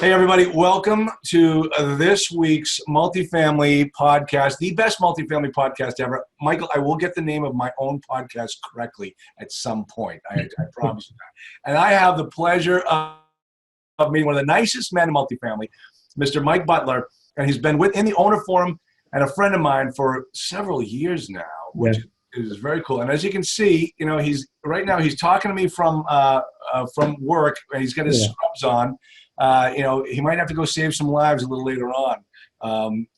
Hey, everybody. Welcome to this week's multifamily podcast, the best multifamily podcast ever. Michael, I will get the name of my own podcast correctly at some point. I promise you that. And I have the pleasure of meeting one of the nicest men in multifamily, Mr. Mike Butler. And he's been in the owner forum and a friend of mine for several years now, which is very cool. And as you can see, you know, he's talking to me from work, and he's got his scrubs on. You know, he might have to go save some lives a little later on,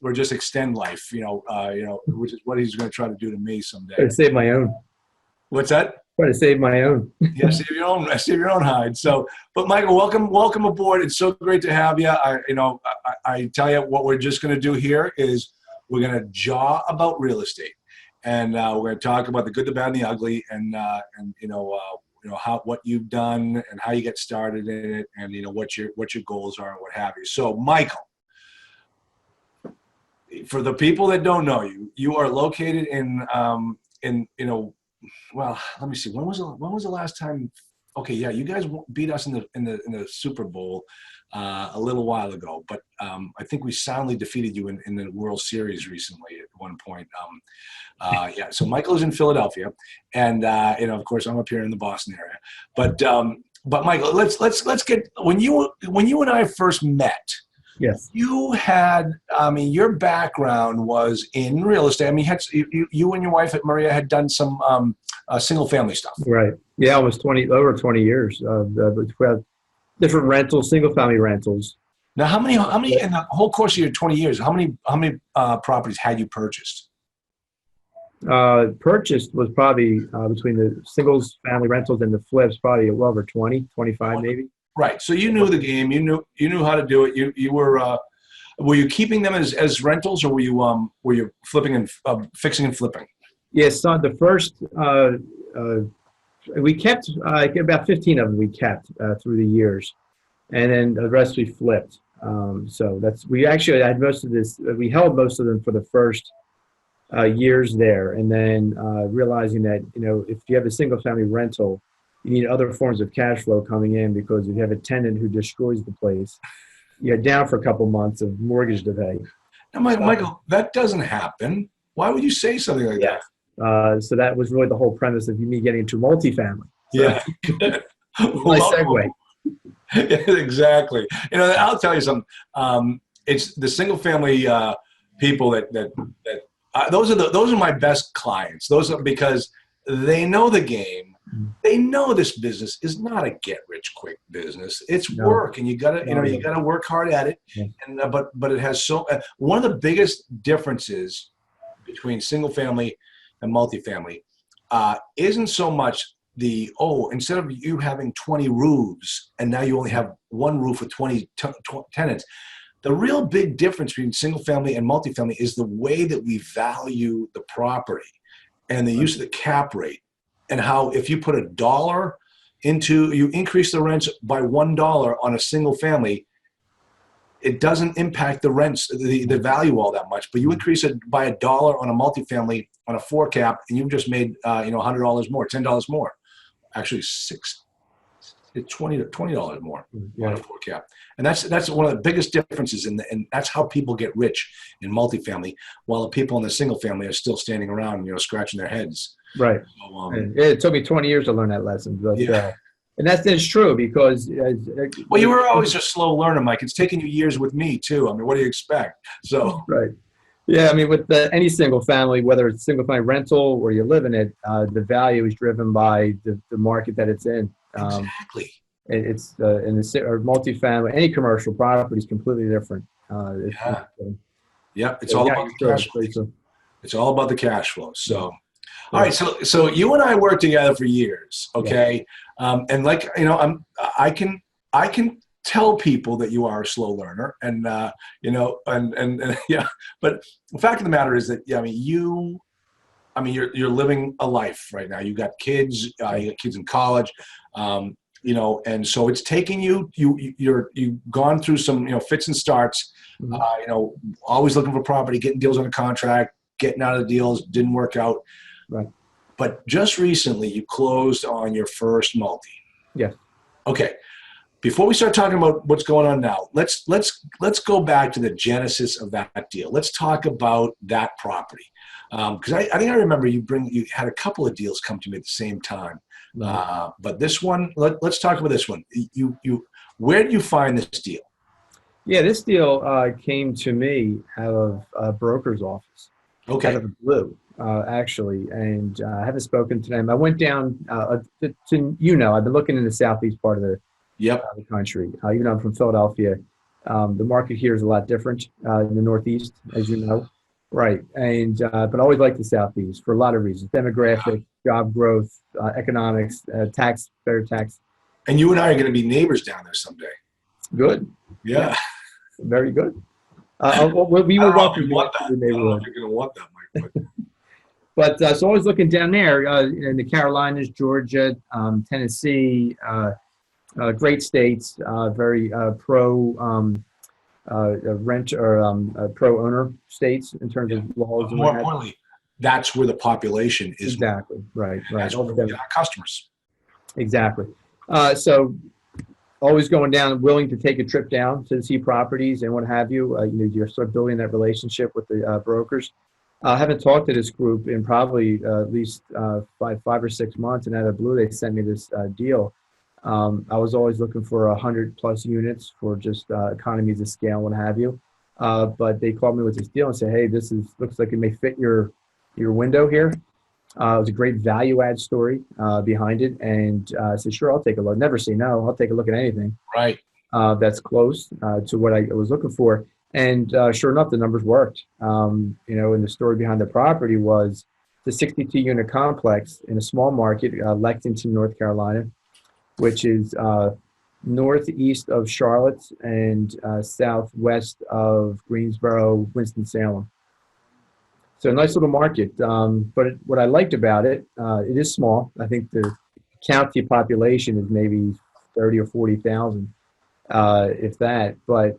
or just extend life. Which is what he's going to try to do to me someday. Try to save my own. What's that? Try to save my own. Yeah, save your own hide. So, but Michael, welcome aboard. It's so great to have you. I tell you what we're just going to do here is we're going to jaw about real estate, and we're going to talk about the good, the bad, and the ugly, and what you've done and how you get started in it, and what your goals are and what have you. So, Michael, for the people that don't know you, you are located well, let me see. When was the last time? Okay, yeah, you guys beat us in the Super Bowl a little while ago, but I think we soundly defeated you in the World Series recently at one point. Yeah, so Michael is in Philadelphia, and of course I'm up here in the Boston area. But Michael, let's get when you and I first met. Yes. You had, your background was in real estate. I mean, you and your wife Maria had done some single family stuff. Right. Yeah, almost over 20 years of different rentals, single family rentals. Now, how many in the whole course of your 20 years? How many properties had you purchased? Purchased was probably between the singles family rentals and the flips, probably well over 20, 25 maybe. Right. So you knew the game. You knew how to do it. You were you keeping them as rentals, or were you flipping and fixing and flipping? Yes. So the first we kept about 15 of them. We kept through the years, and then the rest we flipped. So we actually had most of this. We held most of them for the first years there, and then realizing that if you have a single family rental, you need other forms of cash flow coming in, because if you have a tenant who destroys the place, you're down for a couple months of mortgage to pay. Now, Michael, that doesn't happen. Why would you say something like that? So that was really the whole premise of me getting into multifamily. Yeah. Nice segue. Exactly. I'll tell you something. It's the single family people that those are my best clients. Those are because they know the game. They know this business is not a get-rich-quick business. It's work, and you gotta work hard at it. Yeah. And but it has one of the biggest differences between single-family and multifamily isn't so much instead of you having 20 roofs and now you only have one roof with 20 tenants. The real big difference between single-family and multifamily is the way that we value the property and the use of the cap rate. And how if you put you increase the rents by $1 on a single family, it doesn't impact the rents, the value all that much. But you increase it by $1 on a multifamily on a 4 cap, and you've just made $100 more, $10 more, actually $20 more on a 4 cap. And that's one of the biggest differences, and that's how people get rich in multifamily, while the people in the single family are still standing around, scratching their heads. Right. So, it took me 20 years to learn that lesson. But, and that's true, because well, you were always a slow learner, Mike. It's taken you years with me too. I mean, what do you expect? So right. Yeah, I mean, with any single family, whether it's single family rental or you live in it, the value is driven by the market that it's in. Exactly. It's in or multifamily, any commercial property is completely different. It's all about the cash flow. It's all about the cash flow. So, all right. So you and I worked together for years. Okay. Yeah. And I can tell people that you are a slow learner, and but the fact of the matter is that you're living a life right now. You got kids, you got kids in college, and so it's taking you've gone through some, fits and starts, always looking for property, getting deals on a contract, getting out of the deals, didn't work out. Right. But just recently you closed on your first multi. Yeah. Okay. before we start talking about what's going on now, let's go back to the genesis of that deal. Let's talk about that property, because I think I remember you had a couple of deals come to me at the same time. Right. But this one, let's talk about this one. Where did you find this deal? Yeah, this deal came to me out of a broker's office, out Okay. of the blue, actually, and I haven't spoken to them. I went down I've been looking in the southeast part of Yep. the country. Even though I'm from Philadelphia, the market here is a lot different in the Northeast, as you know. Right, and but I always like the Southeast for a lot of reasons: demographic, job growth, economics, tax, better tax. And you and I are going to be neighbors down there someday. Good. Yeah, Yeah. very good. We I were don't know if welcome you want to that. the I don't know if neighborhood. you're going to want that, Mike. But But so I was looking down there in the Carolinas, Georgia, Tennessee, great states, very pro rent or pro owner states in terms yeah. of laws But and more what have you. importantly, that's where the population is. Exactly. Right. Right. That's where we get our customers. Exactly. So always going down, willing to take a trip down to see properties and what have you. You're sort of building that relationship with the brokers. I haven't talked to this group in probably at least 5 or 6 months, and out of the blue, they sent me this deal. I was always looking for 100+ units for just economies of scale, what have you. But they called me with this deal and said, "Hey, looks like it may fit your window here." It was a great value add story behind it, and I said, "Sure, I'll take a look. Never say no. I'll take a look at anything Right. that's close to what I was looking for." And sure enough, the numbers worked. And the story behind the property was the 62-unit complex in a small market, Lexington, North Carolina, which is northeast of Charlotte and southwest of Greensboro, Winston-Salem. So a nice little market. But what I liked about it, it is small. I think the county population is maybe 30 or 40,000, if that. But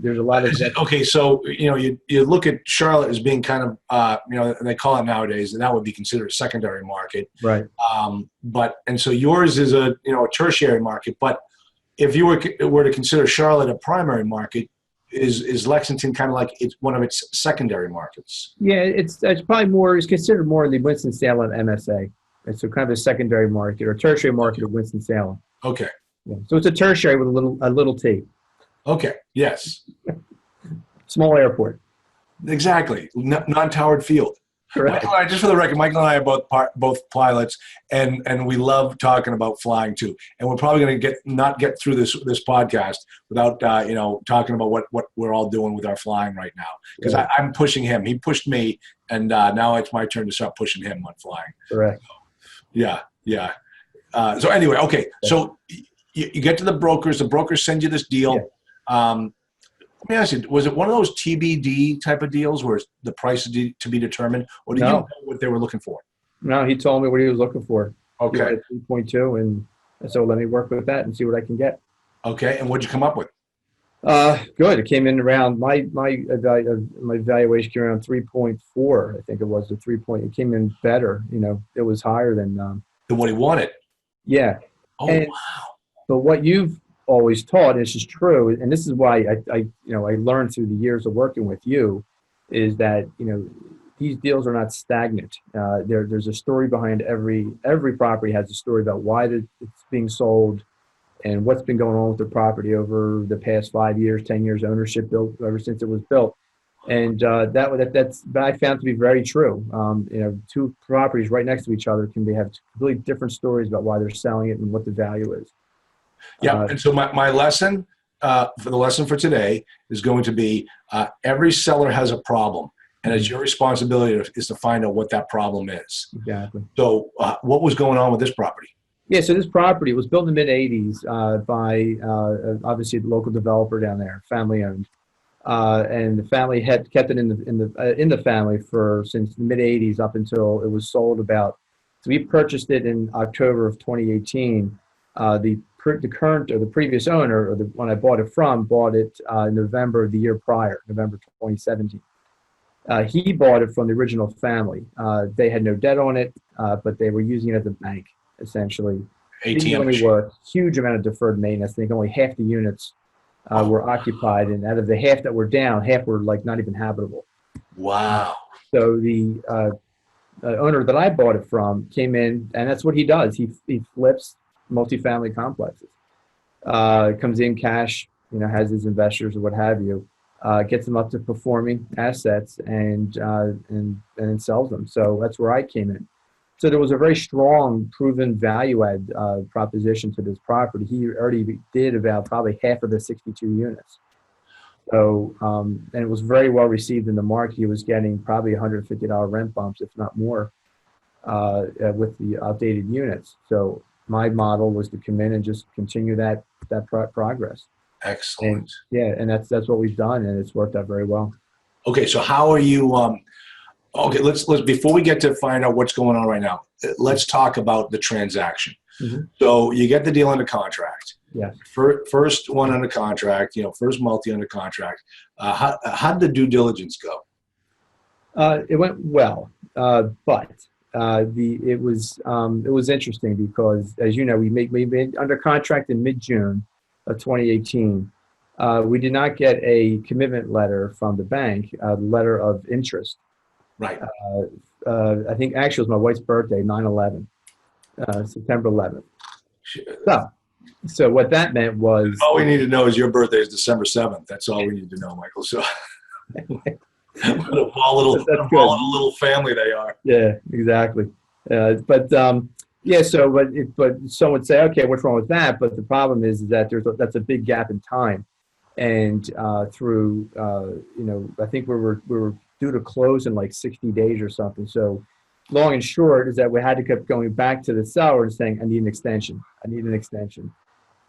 there's a lot of Okay, so you look at Charlotte as being kind of they call it nowadays, and that would be considered a secondary market. right. And so yours is a tertiary market. But if you were to consider Charlotte a primary market, is Lexington kind of like it's one of its secondary markets? Yeah, it's probably more. It's considered more in the Winston-Salem MSA. It's a kind of a secondary market or tertiary market of Winston-Salem. Okay. Yeah. So it's a tertiary with a little t. Okay. Yes. Small airport. Exactly. Non-towered field. Correct. Michael and I, just for the record, Michael and I are both pilots, and we love talking about flying too. And we're probably going to not get through this podcast without talking about what we're all doing with our flying right now. Because Right. I'm pushing him. He pushed me, and now it's my turn to start pushing him on flying. Correct. Yeah. So anyway, okay. So you get to the brokers. The brokers send you this deal. Yeah. Let me ask you, was it one of those TBD type of deals where the price is to be determined, or did you No. know what they were looking for? No, he told me what he was looking for. He Okay. wanted 3.2, and so let me work with that and see what I can get. Okay. And what'd you come up with? Good. It came in around my valuation came around 3.4. I think it was the 3 point. It came in better. It was higher than. Than what he wanted. Yeah. Oh, And- wow. But what you've always taught, and this is true, and this is why I learned through the years of working with you, is that these deals are not stagnant. There's a story behind every property has a story about why it's being sold, and what's been going on with the property over the past 5 years, 10 years ownership built ever since it was built, and that's I found to be very true. Two properties right next to each other have completely different stories about why they're selling it and what the value is. Yeah. And so my lesson for the lesson for today is going to be every seller has a problem, and it's your responsibility is to find out what that problem is. Exactly. So what was going on with this property? Yeah, so this property was built in the mid-'80s by obviously the local developer down there, family owned, and the family had kept it in the family since the mid-'80s up until it was sold about. So we purchased it in October of 2018. The current or the previous owner, or the one I bought it from, bought it in November of the year prior, November 2017. He bought it from the original family. They had no debt on it, but they were using it as a bank, essentially. didn't do ATM any machine. work. Huge amount of deferred maintenance. I think only half the units were occupied, and out of the half that were down, half were like not even habitable. Wow. So the owner that I bought it from came in, and that's what he does. He flips multifamily complexes. Comes in cash, has his investors or what have you, gets them up to performing assets, and then sells them. So that's where I came in. So there was a very strong, proven value add proposition to this property. He already did about probably half of the 62 units. So, and it was very well received in the market. He was getting probably $150 rent bumps, if not more, with the updated units. So my model was to come in and just continue that progress. Excellent. And that's what we've done, and it's worked out very well. Okay, so how are you? Okay, let's before we get to find out what's going on right now, let's talk about the transaction. Mm-hmm. So you get the deal under contract. Yes. First one under contract, first multi under contract. How did the due diligence go? It went well, but it was interesting because, as you know, we made under contract in mid-June of 2018. We did not get a commitment letter from the bank, a letter of interest. Right. I think actually it was my wife's birthday, 9/11, September 11th. So what that meant was, all we need to know is your birthday is December 7th. That's all we need to know, Michael. So what a volatile little family they are. Yeah, exactly. But some would say, okay, what's wrong with that? But the problem is that that's a big gap in time, and through I think we were due to close in like 60 days or something. So long and short is that we had to keep going back to the seller and saying, I need an extension.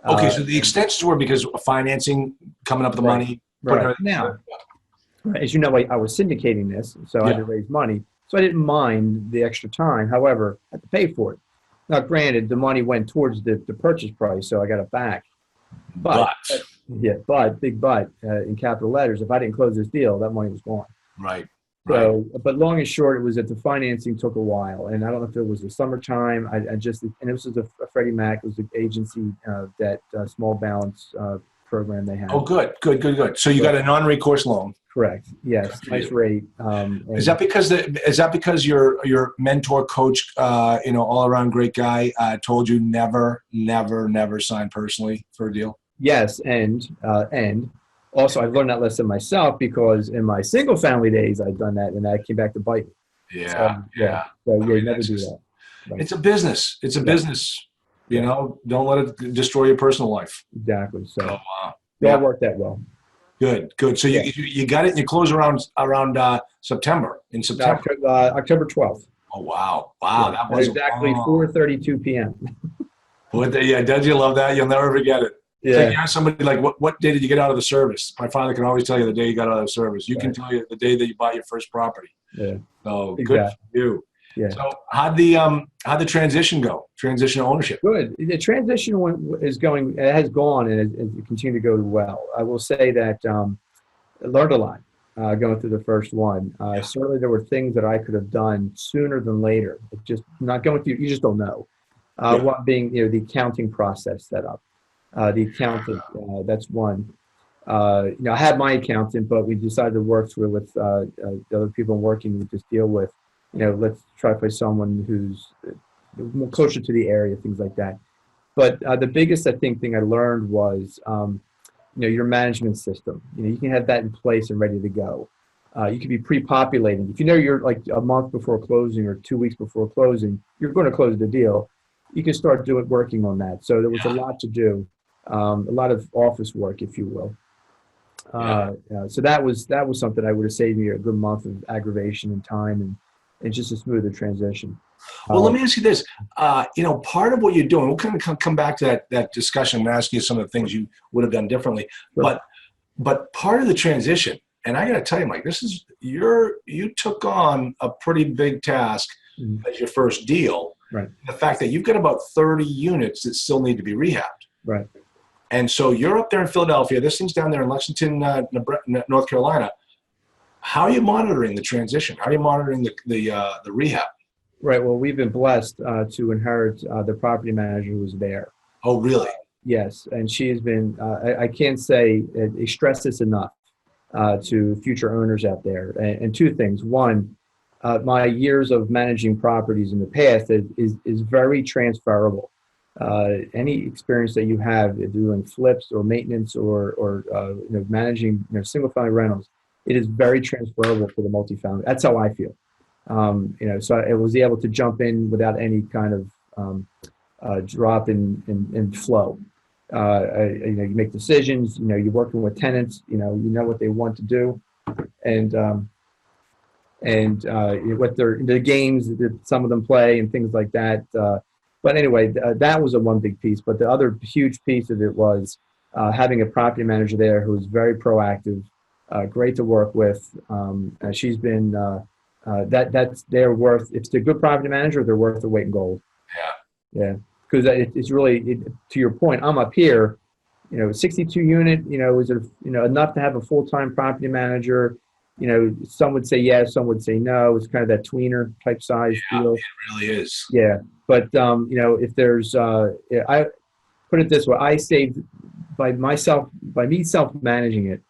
Okay, so the extensions were because of financing, coming up with the money. Right. Now, as you know, I was syndicating this, so I had to raise money. So I didn't mind the extra time. However, I had to pay for it. Now, granted, the money went towards the purchase price, so I got it back. But big but, in capital letters, if I didn't close this deal, that money was gone. Right. So, but long and short, it was that the financing took a while, and I don't know if it was the summertime. And this was a Freddie Mac, it was the agency that small balance program they had. Oh, good. So you got a non-recourse loan. Correct. Yes. Nice rate. Is that because your mentor, coach, all around great guy, told you never sign personally for a deal? Yes, and also I've learned that lesson myself because in my single family days I've done that, and that came back to bite me. Yeah. So never do that. Right. It's a business. Business. Don't let it destroy your personal life. Exactly. So it all worked that well. Good. So you got it, and you close around September. In September. October 12th. Oh wow! That was exactly 4:32 p.m. Don't you love that? You'll never forget it. Yeah. So you ask somebody like, what day did you get out of the service? My father can always tell you the day you got out of the service. You can tell you the day that you bought your first property. Yeah. So exactly. Good for you. Yeah. So how'd the transition go? Transition to ownership? Good. The transition has gone and it continued to go well. I will say that I learned a lot going through the first one. Certainly there were things that I could have done sooner than later. Just not going through, you just don't know. One being, the accounting process set up. The accountant, that's one. I had my accountant, but we decided to work through with the other people I'm working with this deal with. Let's try to find someone who's more closer to the area, things like that. But the biggest, I think, thing I learned was, your management system. You can have that in place and ready to go. You can be pre-populating. If you're like a month before closing or 2 weeks before closing, you're going to close the deal. You can start working on that. So there was a lot to do. A lot of office work, if you will. So that was something I would have saved me a good month of aggravation and time and just a smoother transition. Well, let me ask you this. Part of what you're doing, we'll kind of come back to that discussion and ask you some of the things you would have done differently. Sure. But part of the transition, and I got to tell you, Mike, you took on a pretty big task as your first deal. Right. The fact that you've got about 30 units that still need to be rehabbed. Right. And so you're up there in Philadelphia. This thing's down there in Lexington, North Carolina. How are you monitoring the transition? How are you monitoring the rehab? Right. Well, we've been blessed to inherit the property manager who was there. Oh, really? Yes, and she has been. I can't say stress this enough to future owners out there. And two things. One, my years of managing properties in the past is very transferable. Any experience that you have doing flips or maintenance or managing single family rentals, it is very transferable to the multifamily. That's how I feel. So I was able to jump in without any kind of drop in flow. You make decisions. You're working with tenants. You know what they want to do, and what the games that some of them play and things like that. But anyway, that was a one big piece. But the other huge piece of it was having a property manager there who was very proactive, great to work with. She's been that's they're worth. If it's a good property manager, they're worth the weight in gold. Yeah, because it's really to your point. I'm up here, 62 unit. Is it enough to have a full-time property manager? Some would say yes, some would say no. It's kind of that tweener type size deal. It really is. Yeah, but if there's, I put it this way: I saved by me self-managing it.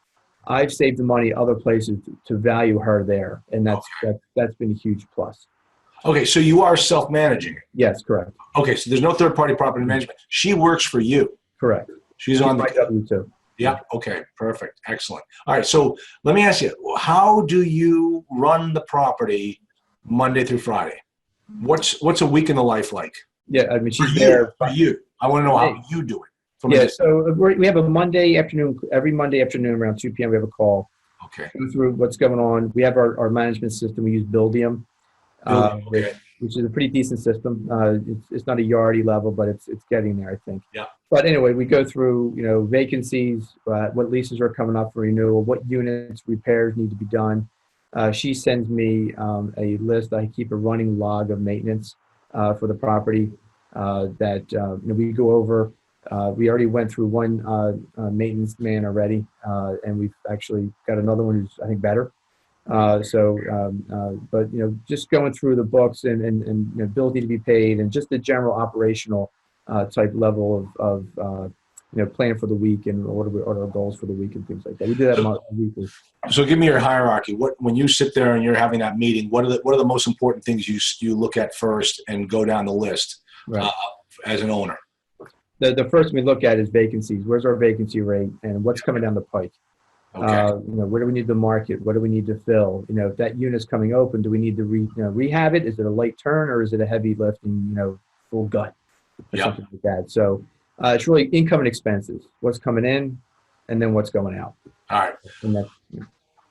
I've saved the money other places to value her there, and that's been a huge plus. Okay, so you are self-managing it. Yes, correct. Okay, so there's no third-party property management. She works for you. Correct. She's on the W2. Yeah. Okay. Perfect. Excellent. All right. So let me ask you: how do you run the property Monday through Friday? What's a week in the life like? Yeah, I mean she's there for you. I want to know how you do it. Yeah. So we have a Monday afternoon. Every Monday afternoon around 2 p.m. we have a call. Okay. Go through what's going on. We have our management system. We use Buildium. Which is a pretty decent system. It's not a Yardi level, but it's getting there, I think. Yeah. But anyway, we go through vacancies, what leases are coming up for renewal, what units repairs need to be done. She sends me a list. I keep a running log of maintenance for the property that we go over. We already went through one maintenance man already, and we've actually got another one who's I think better. But just going through the books and bills need to be paid and just the general operational type level of planning for the week and what are our goals for the week and things like that. We do that weekly. So give me your hierarchy. When you sit there and you're having that meeting, what are the most important things you look at first and go down the list as an owner? The first thing we look at is vacancies. Where's our vacancy rate and what's coming down the pike? Okay. Where do we need to market? What do we need to fill? If that unit's coming open, do we need to rehab it? Is it a light turn or is it a heavy lifting, full gut or something like that? So it's really income and expenses. What's coming in, and then what's going out. All right. And that's,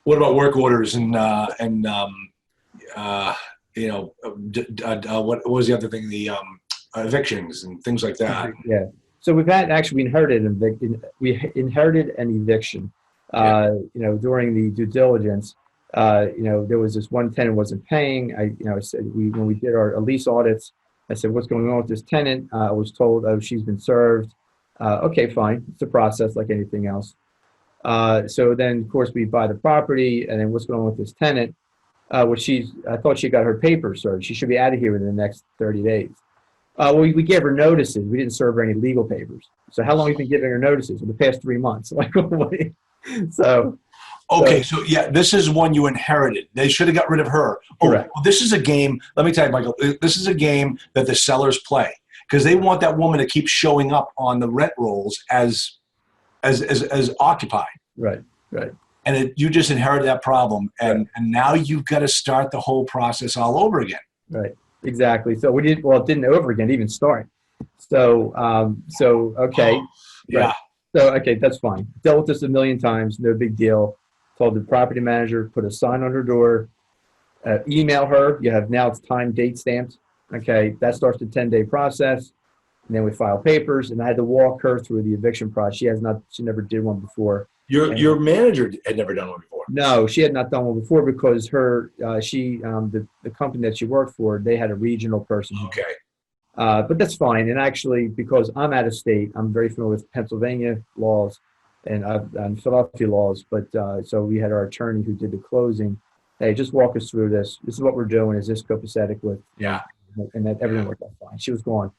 What about work orders and what was the other thing? The evictions and things like that. Yeah. So we inherited an eviction. During the due diligence, there was this one tenant wasn't paying. I said when we did our lease audits, I said, "What's going on with this tenant?" I was told, "Oh, she's been served." Okay, fine. It's a process like anything else. So then, of course, we buy the property, and then what's going on with this tenant? I thought she got her papers served. She should be out of here within the next 30 days. We gave her notices. We didn't serve her any legal papers. So how long have you been giving her notices? For the past 3 months. So this is one you inherited. They should have got rid of her. Correct. Well, this is a game. Let me tell you, Michael. This is a game that the sellers play because they want that woman to keep showing up on the rent rolls as occupied. Right. And you just inherited that problem, and now you've got to start the whole process all over again. Right. Exactly. So it didn't over again even start. So okay. Yeah. Right. So, okay, that's fine. Dealt with this a million times, no big deal. Told the property manager, put a sign on her door, email her. Now it's time, date stamped. Okay, that starts the 10-day process. And then we file papers, and I had to walk her through the eviction process. She never did one before. Your manager had never done one before. No, she had not done one before because the company that she worked for, they had a regional person. Okay. But that's fine. And actually, because I'm out of state, I'm very familiar with Pennsylvania laws and Philadelphia laws. But so we had our attorney who did the closing. Hey, just walk us through this. This is what we're doing. Is this copacetic with and that everything worked out fine. She was gone.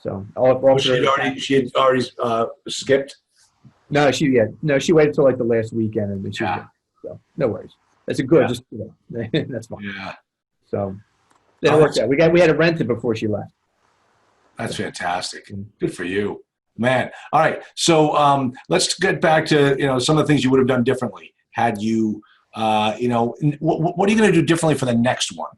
So She had already skipped. No, she waited till like the last weekend, and then she was gone. So no worries. That's just that's fine. Yeah. So it worked out. We had to rent it before she left. That's fantastic. Good for you, man. All right, so let's get back to some of the things you would have done differently had you, what are you going to do differently for the next one?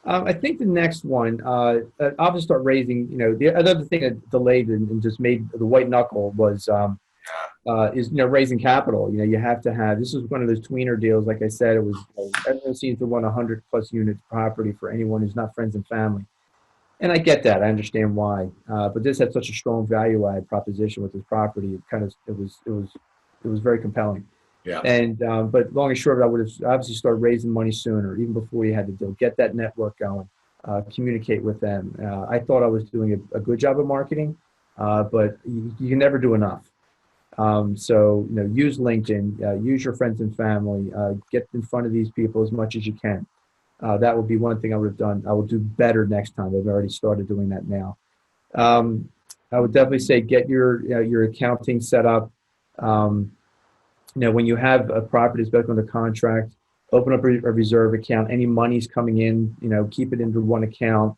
I think the next one, I'll just start raising. The other thing that delayed and just made the Whiteknuckle was is raising capital. You have to have. This is one of those tweener deals. Like I said, it was everyone seems to want 100+ units property for anyone who's not friends and family. And I get that. I understand why. But this had such a strong value add proposition with this property. It was very compelling. Yeah. And but long and short, I would have obviously started raising money sooner, even before you had the deal. Get that network going. Communicate with them. I thought I was doing a good job of marketing, but you can never do enough. So use LinkedIn. Use your friends and family. Get in front of these people as much as you can. That would be one thing I would have done. I will do better next time. I've already started doing that now. I would definitely say get your accounting set up. When you have a property that's back under contract, open up a reserve account. Any money's coming in, keep it into one account.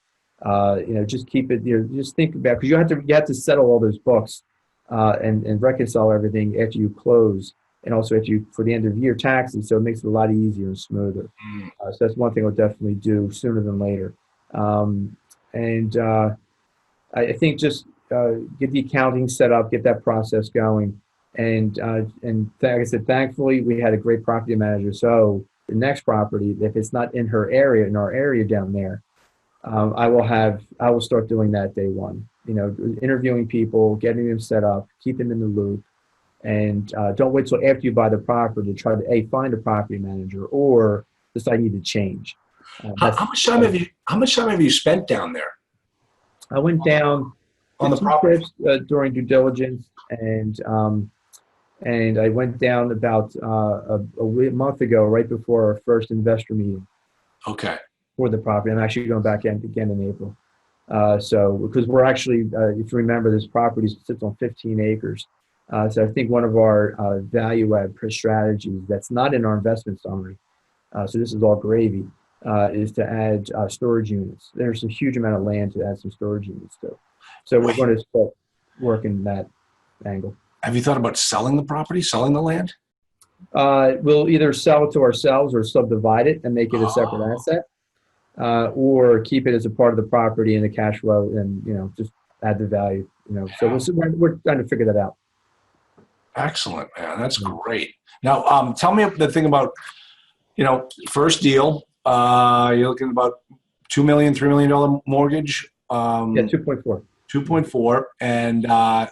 Just keep it. Just think about, because you have to settle all those books and reconcile everything after you close. And also for the end of year taxes, so it makes it a lot easier and smoother. So that's one thing I'll definitely do sooner than later. I think just get the accounting set up, get that process going, and like I said, thankfully we had a great property manager. So the next property, if it's not in our area down there, I will start doing that day one. Interviewing people, getting them set up, keep them in the loop. And don't wait till after you buy the property to try to find a property manager or decide you need to change. How much time have you spent down there? I went down on the property during due diligence, and I went down about a month ago, right before our first investor meeting. Okay. For the property, I'm actually going back again in April. So because we're actually, if you remember, this property sits on 15 acres. So I think one of our value add strategies that's not in our investment summary, so this is all gravy, is to add storage units. There's a huge amount of land to add some storage units to. So we're going to start working that angle. Have you thought about selling the property, selling the land? We'll either sell it to ourselves or subdivide it and make it a separate asset, or keep it as a part of the property and the cash flow and, just add the value, So we're trying to figure that out. Excellent, man. That's great. Now, tell me the thing about, first deal. You're looking at about $2 million, $3 million mortgage. 2.4. 2.4. And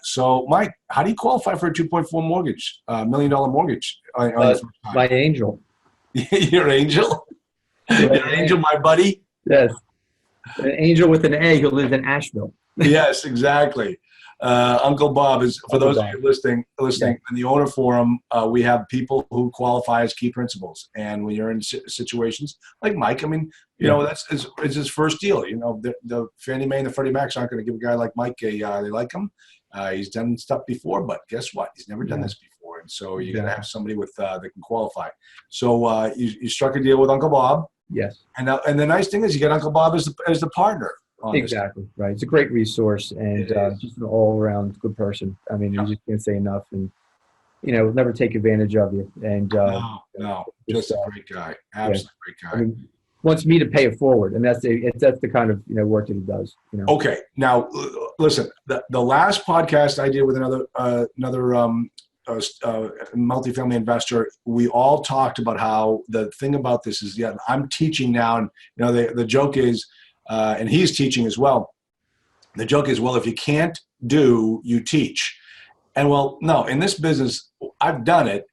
so, Mike, how do you qualify for a 2.4 mortgage, $1 million mortgage? My angel. Your angel? Your angel, my buddy? Yes. An angel with an A who lives in Asheville. Yes, exactly. Uncle Bob is, for those of you listening, in the owner forum, we have people who qualify as key principals. And when you're in situations like Mike, it's his first deal. The Fannie Mae and the Freddie Macs aren't going to give a guy like Mike they like him. He's done stuff before, but guess what? He's never done this before. And so you got to have somebody that can qualify. So you struck a deal with Uncle Bob. Yes. And the nice thing is you get Uncle Bob as the partner. Exactly. Right. It's a great resource and just an all-around good person. You just can't say enough, and never take advantage of you. And just a great guy. Absolutely great guy. Wants me to pay it forward, and that's the kind of work that he does. Okay. Now, listen. The last podcast I did with another multifamily investor, we all talked about how the thing about this is, I'm teaching now, and the joke is. And he's teaching as well. The joke is, if you can't do, you teach. And no, in this business, I've done it.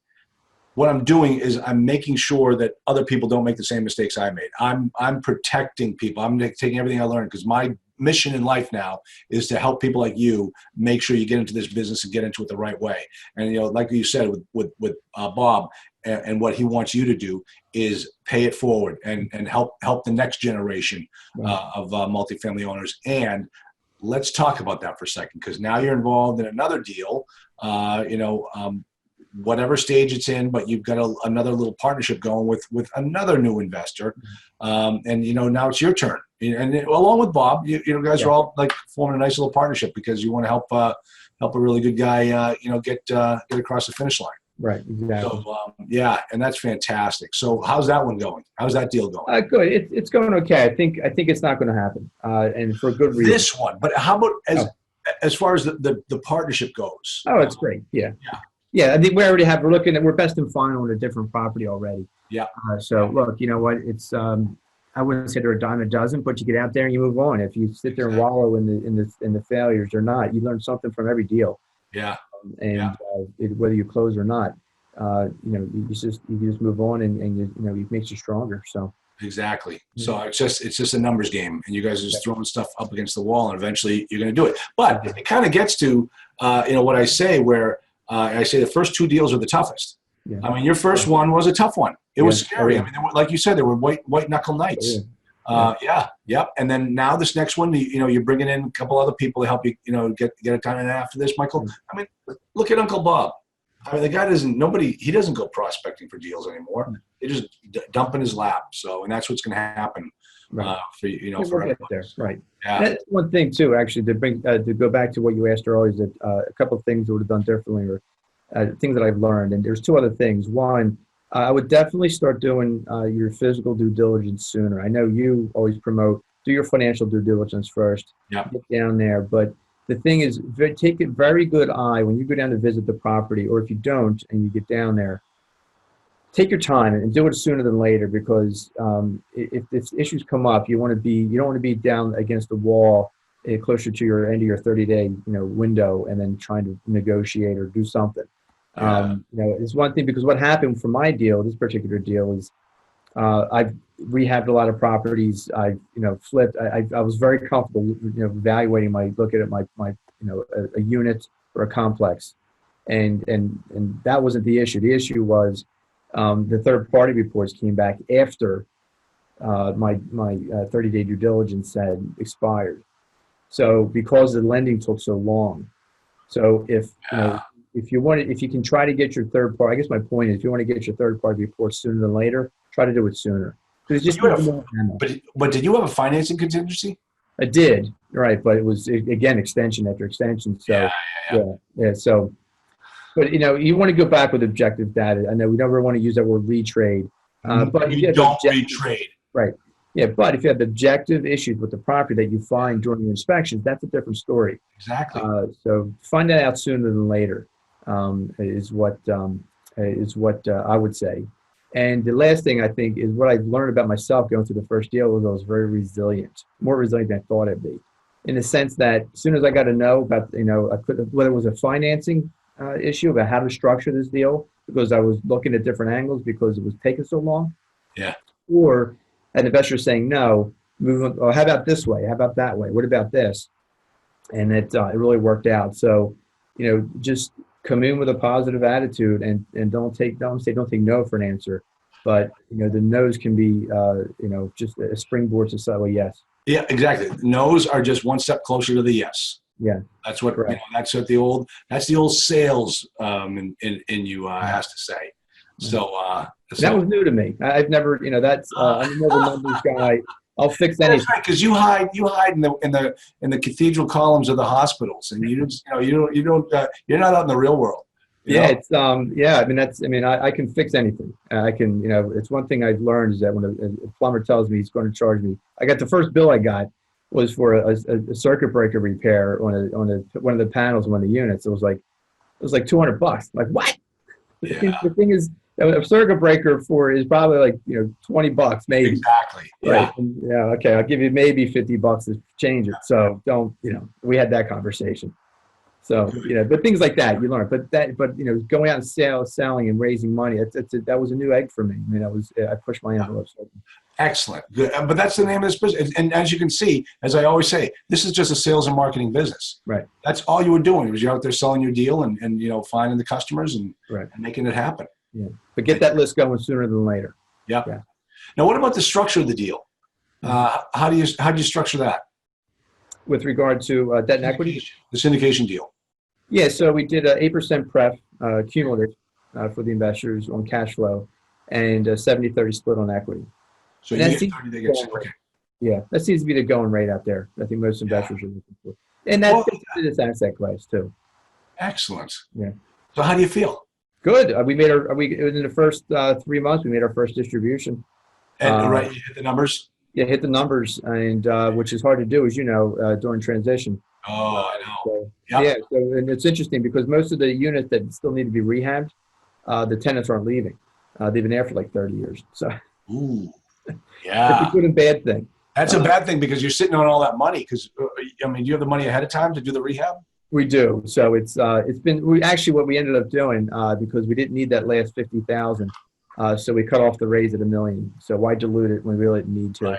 What I'm doing is I'm making sure that other people don't make the same mistakes I made. I'm protecting people. I'm taking everything I learned, because my mission in life now is to help people like you make sure you get into this business and get into it the right way. And like you said with Bob, and what he wants you to do is pay it forward and help the next generation of multifamily owners. And let's talk about that for a second, because now you're involved in another deal, whatever stage it's in, but you've got another little partnership going with another new investor. And, now it's your turn. And along with Bob, you guys are all like forming a nice little partnership because you want to help a really good guy, get across the finish line. Right, exactly. So, and that's fantastic. So how's that one going? How's that deal going? Good. It's going okay. I think it's not going to happen, and for a good reason. This one, but how about as far as the partnership goes? Oh, it's great. Yeah. I think we're looking at, we're best and final on a different property already. Yeah. So look, you know what? It's I wouldn't say they're a dime a dozen, but you get out there and you move on. If you sit there and wallow in the failures or not, you learn something from every deal. Yeah. Whether you close or not, you just move on and it makes you stronger. So. Exactly. So it's just a numbers game, and you guys are just throwing stuff up against the wall, and eventually you're going to do it. But it kind of gets to, what I say, where I say the first two deals are the toughest. Yeah. I mean, your first one was a tough one. It was scary. I mean, like you said, there were white knuckle nights. Yep. And then now this next one, you're bringing in a couple other people to help you, get it done. And after this, Michael, I mean, look at Uncle Bob. I mean, the guy he doesn't go prospecting for deals anymore. They just dump in his lap. So, and that's what's going to happen for for everybody. There. Right. Yeah. That's one thing too, actually, to go back to what you asked earlier, is that a couple of things I would have done differently, or things that I've learned. And there's two other things. One, I would definitely start doing your physical due diligence sooner. I know you always promote, do your financial due diligence first. Yeah. Get down there. But the thing is, take a very good eye when you go down to visit the property, or if you don't and you get down there, take your time and do it sooner than later, because if issues come up, you don't want to be down against the wall closer to your end of your 30-day window and then trying to negotiate or do something. It's one thing, because what happened for my deal, this particular deal, is I've rehabbed a lot of properties. I've flipped. I was very comfortable evaluating looking at my a unit or a complex, and that wasn't the issue. The issue was the third party reports came back after my 30-day due diligence had expired. So because the lending took so long, so if you can try to get your third party, I guess my point is, if you want to get your third party report sooner than later, try to do it sooner. But did you have a financing contingency? I did, right? But it was again extension after extension. So So, but you want to go back with objective data. I know we never want to use that word retrade, but you don't retrade, right? Yeah, but if you have objective issues with the property that you find during your inspections, that's a different story. Exactly. So find that out sooner than later is what I would say. And the last thing I think is what I've learned about myself going through the first deal was I was very resilient, more resilient than I thought I'd be, in the sense that as soon as I got to know about whether it was a financing issue about how to structure this deal, because I was looking at different angles because it was taking so long. Yeah. Or an investor saying no, move on, how about this way? How about that way? What about this? And it really worked out. So, just come in with a positive attitude and don't take no for an answer. But, the no's can be, just a springboard to say, well, yes. Yeah, exactly. No's are just one step closer to the yes. Yeah. That's what, that's what the old sales in you has to say. So that was new to me. I've never, I'm never a numbers guy. I'll fix anything. That's right, because you hide in the cathedral columns of the hospitals, and you're not out in the real world. It's I can fix anything. I can, it's one thing I've learned is that when a plumber tells me he's going to charge me, the first bill I got was for a circuit breaker repair on one of the panels, one of the units. It was like $200. I'm like, what? Yeah. The thing is, a circuit breaker is probably like $20 maybe. Exactly. Right. Yeah. Okay. I'll give you maybe $50 to change it. So don't. We had that conversation. So but things like that you learn. But going out and selling and raising money. That was a new egg for me. I mean, I pushed my envelopes. Excellent. Good. But that's the name of this business. And as you can see, as I always say, this is just a sales and marketing business. Right. That's all you were doing. Was you're out there selling your deal and finding the customers and making it happen. Yeah. But get that list going sooner than later. Yep. Yeah. Now, what about the structure of the deal? How do you structure that? With regard to debt and equity? The syndication deal. Yeah, so we did a 8% pref cumulative for the investors on cash flow and a 70-30 split on equity. So And you get 30, they get 60. Okay. Yeah, that seems to be the going rate out there. I think most investors are looking for. And that fits into this asset class too. Excellent. Yeah. So how do you feel? Good. Within the first 3 months, we made our first distribution. And right, you hit the numbers? Yeah, hit the numbers, and which is hard to do, as you know, during transition. Oh, I know. So, Yep. Yeah, so and it's interesting because most of the units that still need to be rehabbed, the tenants aren't leaving. They've been there for like 30 years. So Ooh, it's yeah. a good and bad thing. That's a bad thing because you're sitting on all that money. Because I mean, do you have the money ahead of time to do the rehab? We do. So it's been what we ended up doing because we didn't need that last 50,000. So we cut off the raise at $1 million. So why dilute it when we really didn't need to?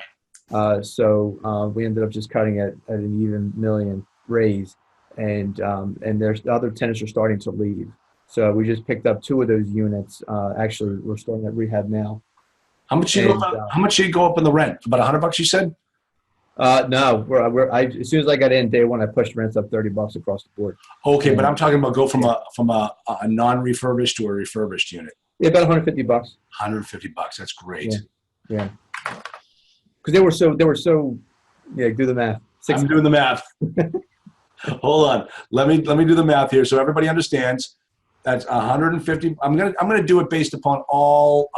Right. So we ended up just cutting it at an even $1 million raise, and there's the other tenants are starting to leave. So we just picked up 2 of those units. Actually, we're starting at rehab now. How much you go up in the rent? About $100, you said? No, as soon as I got in day one, I pushed rents up $30 across the board. Okay, but I'm talking about go from a non-refurbished to a refurbished unit. Yeah, about $150. $150. That's great. Yeah. Because they were so. Yeah, do the math. I'm doing the math. Hold on. Let me do the math here so everybody understands. That's 150. I'm gonna do it based upon all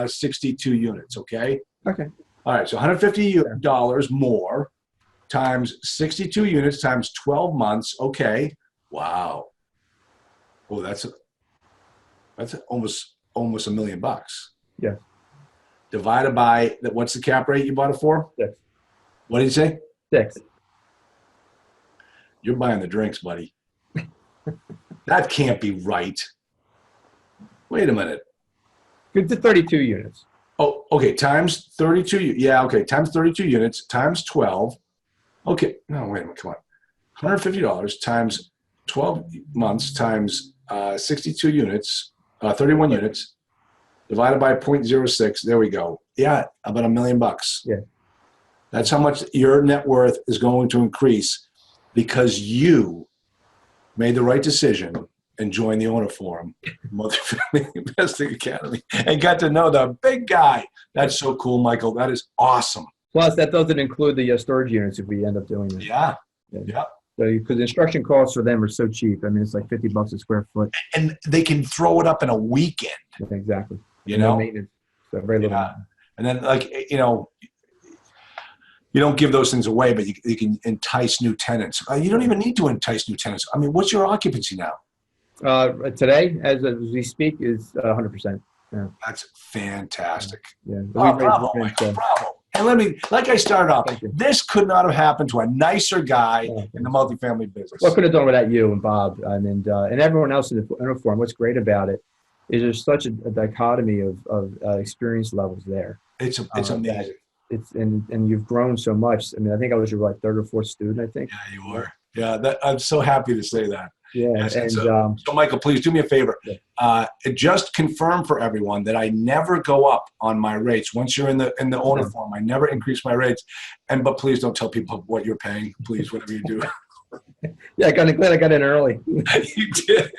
62 units. Okay. Okay. All right. So $150 more times 62 units times 12 months. Okay. Wow. Oh, that's almost $1 million. Yeah. Divided by what's the cap rate you bought it for? 6. What did you say? 6. You're buying the drinks, buddy. That can't be right. Wait a minute. Good to 32 units. Oh, okay. Times 32. Yeah, okay. Times 32 units times 12. Okay. No, wait a minute. Come on. $150 times 12 months times 62 units, 31 units, divided by 0.06. There we go. Yeah, about $1 million. Yeah. That's how much your net worth is going to increase because you made the right decision and joined the owner forum, Multifamily Investing Academy, and got to know the big guy. That's so cool, Michael. That is awesome. Plus, that doesn't include the storage units if we end up doing it. Yeah. So, because the construction costs for them are so cheap. I mean, it's like $50 a square foot. And they can throw it up in a weekend. Exactly. No maintenance. So very little. Yeah. And then, you don't give those things away, but you can entice new tenants. You don't even need to entice new tenants. I mean, what's your occupancy now? Today, as we speak, is 100%. Yeah. That's fantastic. Yeah. Oh, bravo, Michael, bravo. And like I started off, this could not have happened to a nicer guy in the multifamily business. Well, I could have done without you and Bob and everyone else in the forum. What's great about it is there's such a dichotomy of experience levels there. It's amazing. And you've grown so much. I mean, I think I was your third or fourth student, I think. Yeah, you were. Yeah, I'm so happy to say that. Yeah. So Michael, please do me a favor. Just confirm for everyone that I never go up on my rates. Once you're in the owner form, I never increase my rates. But please don't tell people what you're paying. Please, whatever you do. Yeah, glad I got in early. You did.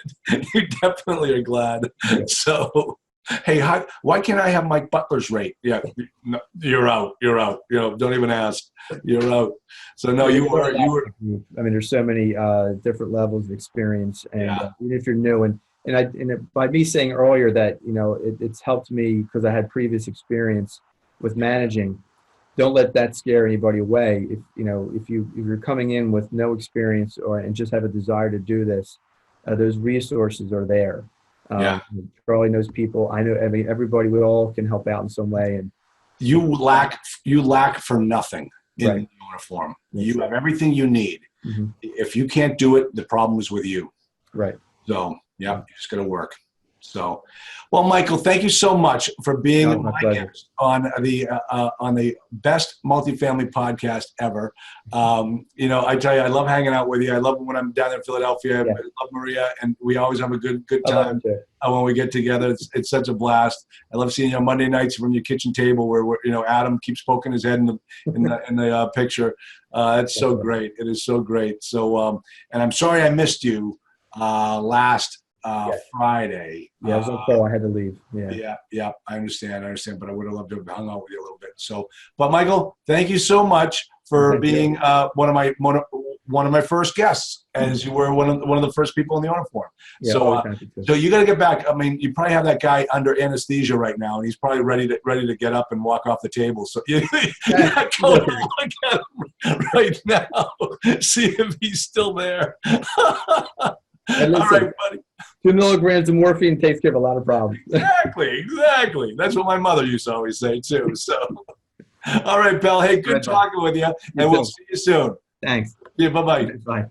You definitely are glad. Yeah. So, hey, why can't I have Mike Butler's rate? Yeah, no, you're out. You're out. Don't even ask. You're out. So no, you were. I mean, there's so many different levels of experience, and even if you're new, and by me saying earlier that it's helped me because I had previous experience with managing. Don't let that scare anybody away. If you're coming in with no experience and just have a desire to do this, those resources are there. Charlie knows people. I know. I mean, everybody. We all can help out in some way. And you lack for nothing in the owner form. You have everything you need. Mm-hmm. If you can't do it, the problem is with you. Right. So you just got to work. So, well, Michael, thank you so much for being No, my my pleasure. guest on the best multifamily podcast ever. I tell you, I love hanging out with you. I love when I'm down there in Philadelphia. Yeah. I love Maria, and we always have a good I love time it too. when we get together. It's such a blast. I love seeing you on Monday nights from your kitchen table where Adam keeps poking his head in the picture. It's so great. It is so great. So, and I'm sorry I missed you last Friday. Yeah, it was on call. I had to leave. Yeah. I understand, but I would have loved to have hung out with you a little bit. So, but Michael, thank you so much for being one of my first guests, as you were one of the first people in the owner forum. Yeah, so you got to get back. I mean, you probably have that guy under anesthesia right now, and he's probably ready to get up and walk off the table. So you got to go look at him right now, see if he's still there. Listen, all right, buddy. 2 milligrams of morphine takes care of a lot of problems. Exactly. That's what my mother used to always say too. So, all right, pal. Hey, good talking with you, and we'll see you soon. Thanks. Yeah, bye-bye. Bye.